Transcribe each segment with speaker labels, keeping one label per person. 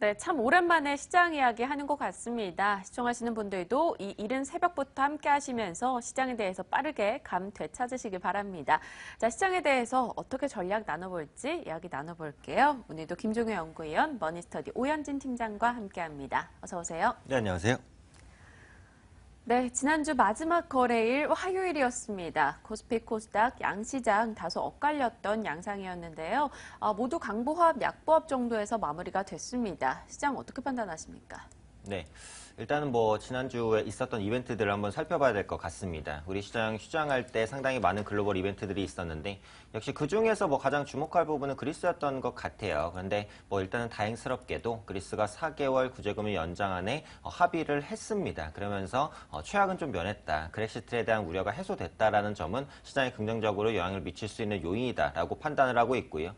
Speaker 1: 네, 참 오랜만에 시장 이야기 하는 것 같습니다. 시청하시는 분들도 이 이른 새벽부터 함께 하시면서 시장에 대해서 빠르게 감 되찾으시길 바랍니다. 자, 시장에 대해서 어떻게 전략 나눠볼지 이야기 나눠볼게요. 오늘도 김종효 연구위원, 머니스터디 오현진 팀장과 함께합니다. 어서 오세요.
Speaker 2: 네, 안녕하세요.
Speaker 1: 네, 지난주 마지막 거래일 화요일이었습니다. 코스피, 코스닥, 양시장 다소 엇갈렸던 양상이었는데요. 모두 강보합, 약보합 정도에서 마무리가 됐습니다. 시장 어떻게 판단하십니까?
Speaker 2: 네. 일단은 지난주에 있었던 이벤트들을 한번 살펴봐야 될 것 같습니다. 우리 시장 휴장할 때 상당히 많은 글로벌 이벤트들이 있었는데, 역시 그 중에서 가장 주목할 부분은 그리스였던 것 같아요. 그런데 일단은 다행스럽게도 그리스가 4개월 구제금리 연장안에 합의를 했습니다. 그러면서 최악은 좀 면했다. 그렉시트에 대한 우려가 해소됐다라는 점은 시장에 긍정적으로 영향을 미칠 수 있는 요인이다라고 판단을 하고 있고요.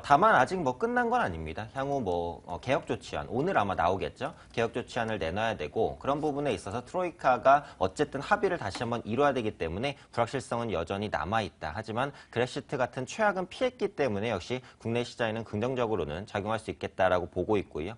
Speaker 2: 다만 아직 끝난 건 아닙니다. 향후 개혁 조치안, 오늘 아마 나오겠죠. 개혁 조치안을 내놔야 되고, 그런 부분에 있어서 트로이카가 어쨌든 합의를 다시 한번 이뤄야 되기 때문에 불확실성은 여전히 남아있다. 하지만 그렉시트 같은 최악은 피했기 때문에 역시 국내 시장에는 긍정적으로는 작용할 수 있겠다라고 보고 있고요.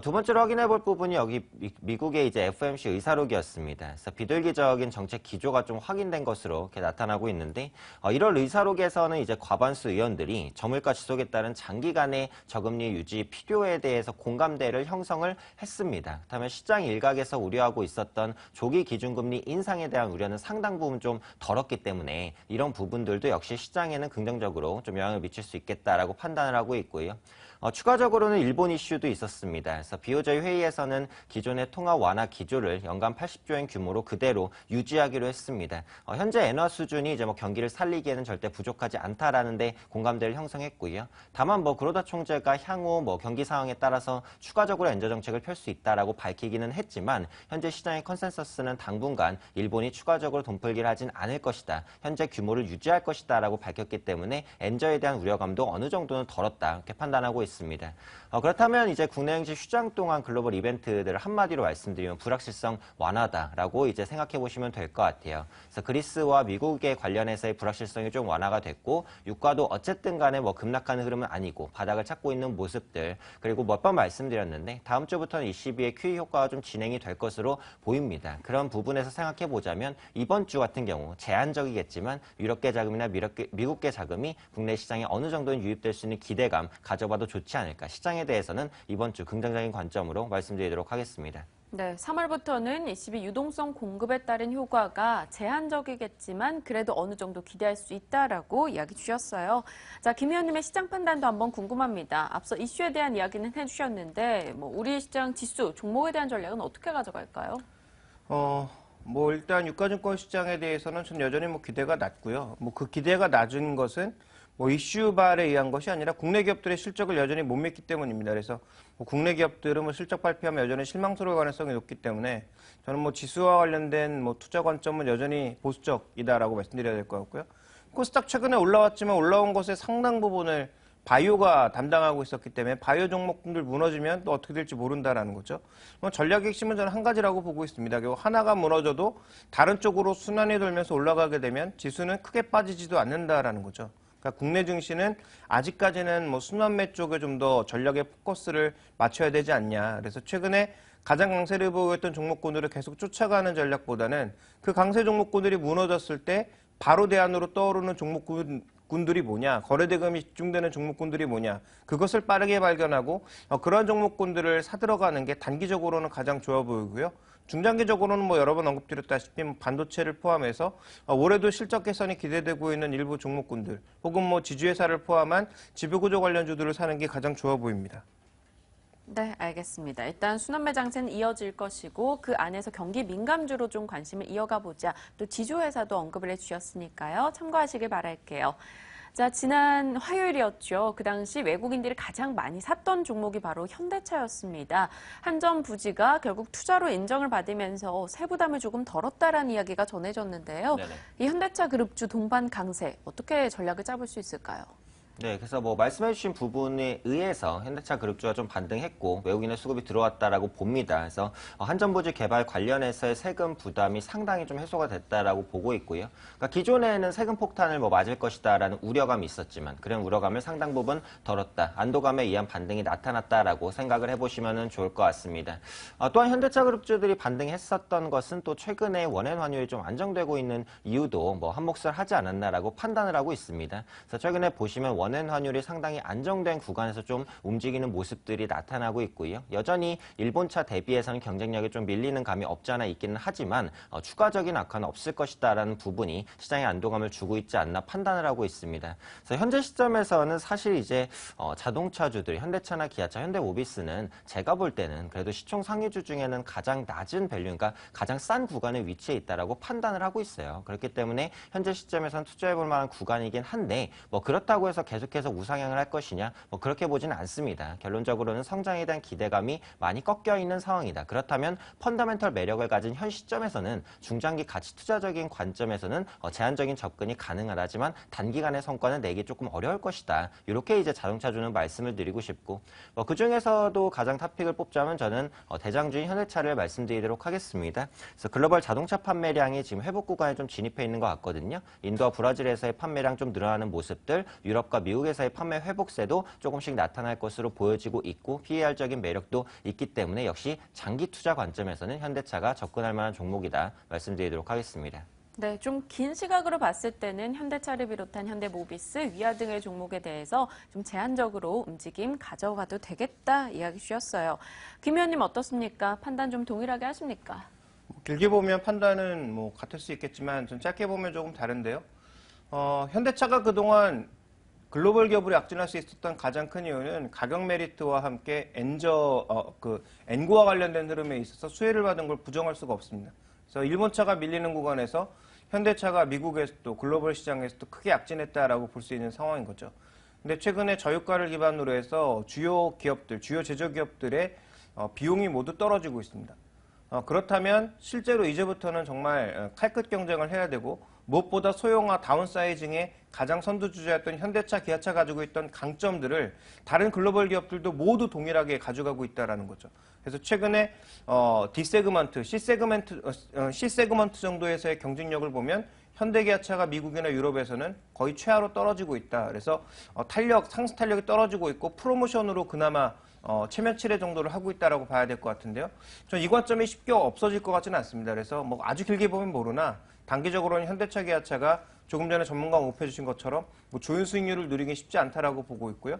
Speaker 2: 두 번째로 확인해 볼 부분이 여기 미국의 이제 FOMC 의사록이었습니다. 그래서 비둘기적인 정책 기조가 좀 확인된 것으로 이렇게 나타나고 있는데, 1월 의사록에서는 이제 과반수 의원들이 저물가 지속에 따른 장기간의 저금리 유지 필요에 대해서 공감대를 형성을 했습니다. 그렇다면 시장 일각에서 우려하고 있었던 조기 기준금리 인상에 대한 우려는 상당 부분 좀 덜었기 때문에 이런 부분들도 역시 시장에는 긍정적으로 좀 영향을 미칠 수 있겠다라고 판단을 하고 있고요. 추가적으로는 일본 이슈도 있었습니다. 그래서 BOJ 회의에서는 기존의 통화 완화 기조를 연간 80조엔 규모로 그대로 유지하기로 했습니다. 현재 엔화 수준이 이제 경기를 살리기에는 절대 부족하지 않다라는 데 공감대를 형성했고요. 다만 그로다 총재가 향후 경기 상황에 따라서 추가적으로 엔저 정책을 펼 수 있다라고 밝히기는 했지만, 현재 시장의 컨센서스는 당분간 일본이 추가적으로 돈풀기를 하진 않을 것이다. 현재 규모를 유지할 것이다라고 밝혔기 때문에 엔저에 대한 우려감도 어느 정도는 덜었다. 이렇게 판단하고 있습니다. 그렇다면 이제 국내 증시 휴장 동안 글로벌 이벤트들을 한마디로 말씀드리면 불확실성 완화다라고 이제 생각해 보시면 될 것 같아요. 그래서 그리스와 미국에 관련해서의 불확실성이 좀 완화가 됐고, 유가도 어쨌든 간에 급락하는 흐름은 아니고 바닥을 찾고 있는 모습들, 그리고 몇 번 말씀드렸는데 다음 주부터는 ECB의 QE 효과가 좀 진행이 될 것으로 보입니다. 그런 부분에서 생각해 보자면 이번 주 같은 경우 제한적이겠지만 유럽계 자금이나 미국계 자금이 국내 시장에 어느 정도는 유입될 수 있는 기대감 가져봐도 좋지 않을까. 시장에 대해서는 이번 주 긍정적인 관점으로 말씀드리도록 하겠습니다.
Speaker 1: 네, 3월부터는 ECB 유동성 공급에 따른 효과가 제한적이겠지만 그래도 어느 정도 기대할 수 있다라고 이야기 주셨어요. 자, 김 의원님의 시장 판단도 한번 궁금합니다. 앞서 이슈에 대한 이야기는 해주셨는데 우리 시장 지수, 종목에 대한 전략은 어떻게 가져갈까요?
Speaker 3: 일단 유가증권 시장에 대해서는 전 여전히 기대가 낮고요. 그 기대가 낮은 것은 이슈발에 의한 것이 아니라 국내 기업들의 실적을 여전히 못 믿기 때문입니다. 그래서 국내 기업들은 실적 발표하면 여전히 실망스러울 가능성이 높기 때문에 저는 지수와 관련된 투자 관점은 여전히 보수적이다라고 말씀드려야 될 것 같고요. 코스닥 최근에 올라왔지만 올라온 것의 상당 부분을 바이오가 담당하고 있었기 때문에 바이오 종목들 무너지면 또 어떻게 될지 모른다라는 거죠. 전략의 핵심은 저는 한 가지라고 보고 있습니다. 결국 하나가 무너져도 다른 쪽으로 순환이 돌면서 올라가게 되면 지수는 크게 빠지지도 않는다라는 거죠. 그러니까 국내 증시는 아직까지는 순환매 쪽에 좀 더 전략의 포커스를 맞춰야 되지 않냐. 그래서 최근에 가장 강세를 보였던 종목군들을 계속 쫓아가는 전략보다는 그 강세 종목군들이 무너졌을 때 바로 대안으로 떠오르는 종목군들이 뭐냐, 거래대금이 집중되는 종목군들이 뭐냐, 그것을 빠르게 발견하고 그러한 종목군들을 사들어가는 게 단기적으로는 가장 좋아 보이고요. 중장기적으로는 여러 번 언급드렸다시피 반도체를 포함해서 올해도 실적 개선이 기대되고 있는 일부 종목군들 혹은 지주회사를 포함한 지배구조 관련주들을 사는 게 가장 좋아 보입니다.
Speaker 1: 네, 알겠습니다. 일단 순환매 장세는 이어질 것이고 그 안에서 경기 민감주로 좀 관심을 이어가 보자. 또 지주회사도 언급을 해주셨으니까요. 참고하시길 바랄게요. 자, 지난 화요일이었죠. 그 당시 외국인들이 가장 많이 샀던 종목이 바로 현대차였습니다. 한전 부지가 결국 투자로 인정을 받으면서 세부담을 조금 덜었다라는 이야기가 전해졌는데요.
Speaker 2: 네네.
Speaker 1: 이 현대차 그룹주 동반 강세 어떻게 전략을 짜볼 수 있을까요?
Speaker 2: 네, 그래서 뭐 말씀해주신 부분에 의해서 현대차 그룹주가 좀 반등했고 외국인의 수급이 들어왔다라고 봅니다. 그래서 한전부지 개발 관련해서의 세금 부담이 상당히 좀 해소가 됐다라고 보고 있고요. 그러니까 기존에는 세금 폭탄을 뭐 맞을 것이다라는 우려감이 있었지만 그런 우려감을 상당 부분 덜었다, 안도감에 의한 반등이 나타났다라고 생각을 해보시면 좋을 것 같습니다. 또한 현대차 그룹주들이 반등했었던 것은 또 최근에 원엔 환율이 좀 안정되고 있는 이유도 뭐 한몫을 하지 않았나라고 판단을 하고 있습니다. 그래서 최근에 보시면 원엔 환율이 상당히 안정된 구간에서 좀 움직이는 모습들이 나타나고 있고요. 여전히 일본차 대비해서는 경쟁력이 좀 밀리는 감이 없지 않아 있기는 하지만 추가적인 악화는 없을 것이다라는 부분이 시장에 안도감을 주고 있지 않나 판단을 하고 있습니다. 그래서 현재 시점에서는 사실 이제 자동차주들, 현대차나 기아차, 현대모비스는 제가 볼 때는 그래도 시총 상위주 중에는 가장 낮은 밸류, 그러니까 가장 싼 구간에 위치해 있다라고 판단을 하고 있어요. 그렇기 때문에 현재 시점에서는 투자해볼 만한 구간이긴 한데 뭐 그렇다고 해서 계속해서 우상향을 할 것이냐, 뭐 그렇게 보지는 않습니다. 결론적으로는 성장에 대한 기대감이 많이 꺾여 있는 상황이다. 그렇다면 펀더멘털 매력을 가진 현 시점에서는 중장기 가치 투자적인 관점에서는 제한적인 접근이 가능하다지만 단기간의 성과는 내기 조금 어려울 것이다. 이렇게 이제 자동차주는 말씀을 드리고 싶고 그 중에서도 가장 탑픽을 뽑자면 저는 대장주인 현대차를 말씀드리도록 하겠습니다. 그래서 글로벌 자동차 판매량이 지금 회복 구간에 좀 진입해 있는 것 같거든요. 인도와 브라질에서의 판매량 좀 늘어나는 모습들, 유럽과 미국에서의 판매 회복세도 조금씩 나타날 것으로 보여지고 있고 PER적인 매력도 있기 때문에 역시 장기 투자 관점에서는 현대차가 접근할 만한 종목이다 말씀드리도록 하겠습니다.
Speaker 1: 네, 좀 긴 시각으로 봤을 때는 현대차를 비롯한 현대모비스, 위아 등의 종목에 대해서 좀 제한적으로 움직임 가져가도 되겠다 이야기 주셨어요. 김 의원님 어떻습니까? 판단 좀 동일하게 하십니까?
Speaker 3: 길게 보면 판단은 뭐 같을 수 있겠지만 좀 짧게 보면 조금 다른데요. 현대차가 그동안 글로벌 기업으로 약진할 수 있었던 가장 큰 이유는 가격 메리트와 함께 엔고와 관련된 흐름에 있어서 수혜를 받은 걸 부정할 수가 없습니다. 그래서 일본차가 밀리는 구간에서 현대차가 미국에서도 글로벌 시장에서도 크게 약진했다라고 볼 수 있는 상황인 거죠. 근데 최근에 저유가를 기반으로 해서 주요 기업들, 주요 제조기업들의 비용이 모두 떨어지고 있습니다. 그렇다면 실제로 이제부터는 정말 칼끝 경쟁을 해야 되고 무엇보다 소형화 다운사이징의 가장 선두주자였던 현대차, 기아차 가지고 있던 강점들을 다른 글로벌 기업들도 모두 동일하게 가져가고 있다는 거죠. 그래서 최근에 D세그먼트, C세그먼트 정도에서의 경쟁력을 보면 현대기아차가 미국이나 유럽에서는 거의 최하로 떨어지고 있다. 그래서 상승 탄력이 떨어지고 있고 프로모션으로 그나마 체면 7회 정도를 하고 있다라고 봐야 될 것 같은데요. 전 이 관점이 쉽게 없어질 것 같지는 않습니다. 그래서 뭐 아주 길게 보면 모르나 단기적으로는 현대차, 기아차가 조금 전에 전문가가 언급해 주신 것처럼 뭐 좋은 수익률을 누리기 쉽지 않다라고 보고 있고요.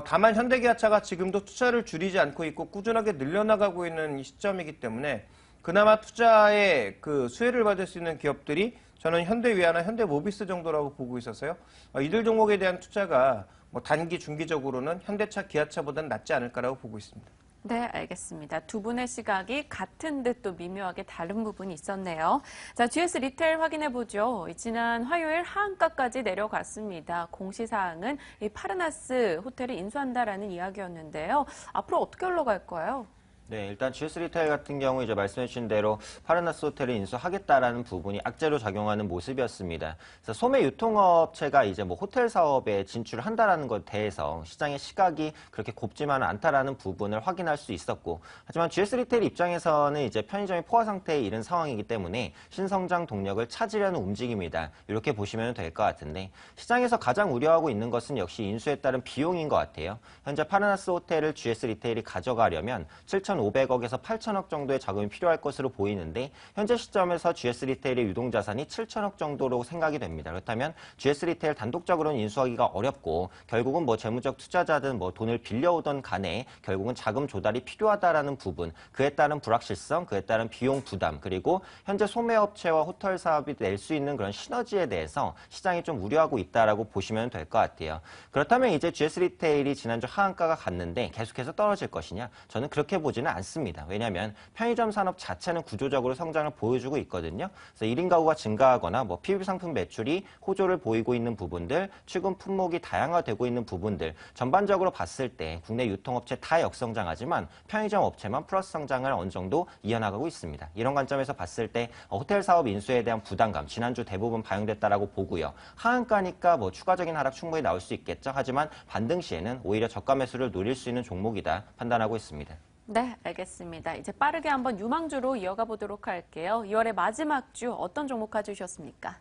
Speaker 3: 다만 현대기아차가 지금도 투자를 줄이지 않고 있고 꾸준하게 늘려나가고 있는 시점이기 때문에 그나마 투자의 그 수혜를 받을 수 있는 기업들이 저는 현대위아나 현대모비스 정도라고 보고 있어서요. 이들 종목에 대한 투자가 뭐 단기, 중기적으로는 현대차, 기아차보다는 낫지 않을까라고 보고 있습니다.
Speaker 1: 네, 알겠습니다. 두 분의 시각이 같은 듯 또 미묘하게 다른 부분이 있었네요. 자, GS 리테일 확인해 보죠. 지난 화요일 하한가까지 내려갔습니다. 공시사항은 이 파르나스 호텔을 인수한다라는 이야기였는데요. 앞으로 어떻게 흘러갈까요?
Speaker 2: 네, 일단 GS 리테일 같은 경우 이제 말씀해주신 대로 파르나스 호텔을 인수하겠다라는 부분이 악재로 작용하는 모습이었습니다. 그래서 소매 유통업체가 이제 뭐 호텔 사업에 진출한다라는 것에 대해서 시장의 시각이 그렇게 곱지만은 않다라는 부분을 확인할 수 있었고, 하지만 GS 리테일 입장에서는 이제 편의점이 포화 상태에 이른 상황이기 때문에 신성장 동력을 찾으려는 움직임이다. 이렇게 보시면 될 것 같은데, 시장에서 가장 우려하고 있는 것은 역시 인수에 따른 비용인 것 같아요. 현재 파르나스 호텔을 GS 리테일이 가져가려면 7,500억에서 8,000억 정도의 자금이 필요할 것으로 보이는데 현재 시점에서 GS 리테일의 유동자산이 7,000억 정도로 생각이 됩니다. 그렇다면 GS 리테일 단독적으로는 인수하기가 어렵고 결국은 뭐 재무적 투자자든 뭐 돈을 빌려오던 간에 결국은 자금 조달이 필요하다라는 부분, 그에 따른 불확실성, 그에 따른 비용 부담, 그리고 현재 소매업체와 호텔 사업이 낼 수 있는 그런 시너지에 대해서 시장이 좀 우려하고 있다라고 보시면 될 것 같아요. 그렇다면 이제 GS 리테일이 지난주 하한가가 갔는데 계속해서 떨어질 것이냐? 저는 그렇게 보지는 보여지지는 않습니다. 왜냐하면 편의점 산업 자체는 구조적으로 성장을 보여주고 있거든요. 그래서 1인 가구가 증가하거나 뭐 PB 상품 매출이 호조를 보이고 있는 부분들, 출근 품목이 다양화되고 있는 부분들, 전반적으로 봤을 때 국내 유통업체 다 역성장하지만 편의점 업체만 플러스 성장을 어느 정도 이어나가고 있습니다. 이런 관점에서 봤을 때 호텔 사업 인수에 대한 부담감 지난주 대부분 반영됐다라고 보고요. 하한가니까 뭐 추가적인 하락 충분히 나올 수 있겠죠. 하지만 반등 시에는 오히려 저가 매수를 노릴 수 있는 종목이다 판단하고 있습니다.
Speaker 1: 네, 알겠습니다. 이제 빠르게 한번 유망주로 이어가 보도록 할게요. 2월의 마지막 주 어떤 종목 가져오셨습니까?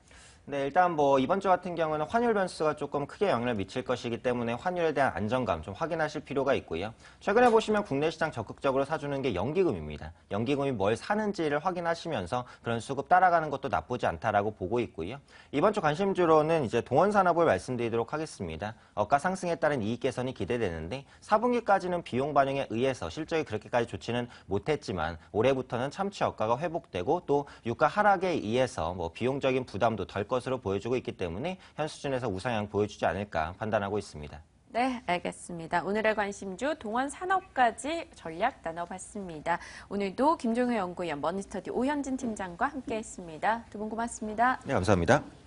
Speaker 2: 네, 일단 뭐 이번 주 같은 경우는 환율 변수가 조금 크게 영향을 미칠 것이기 때문에 환율에 대한 안정감 좀 확인하실 필요가 있고요. 최근에 보시면 국내 시장 적극적으로 사주는 게 연기금입니다. 연기금이 뭘 사는지를 확인하시면서 그런 수급 따라가는 것도 나쁘지 않다라고 보고 있고요. 이번 주 관심주로는 이제 동원산업을 말씀드리도록 하겠습니다. 어가 상승에 따른 이익 개선이 기대되는데 4분기까지는 비용 반영에 의해서 실적이 그렇게까지 좋지는 못했지만 올해부터는 참치 어가가 회복되고 또 유가 하락에 의해서 뭐 비용적인 부담도 덜 것으로 보여주고 있기 때문에 현 수준에서 우상향 보여주지 않을까 판단하고 있습니다.
Speaker 1: 네, 알겠습니다. 오늘의 관심주 동원산업까지 전략 나눠봤습니다. 오늘도 김종효 연구위원 머니스터디 오현진 팀장과 함께했습니다. 두 분 고맙습니다.
Speaker 2: 네, 감사합니다.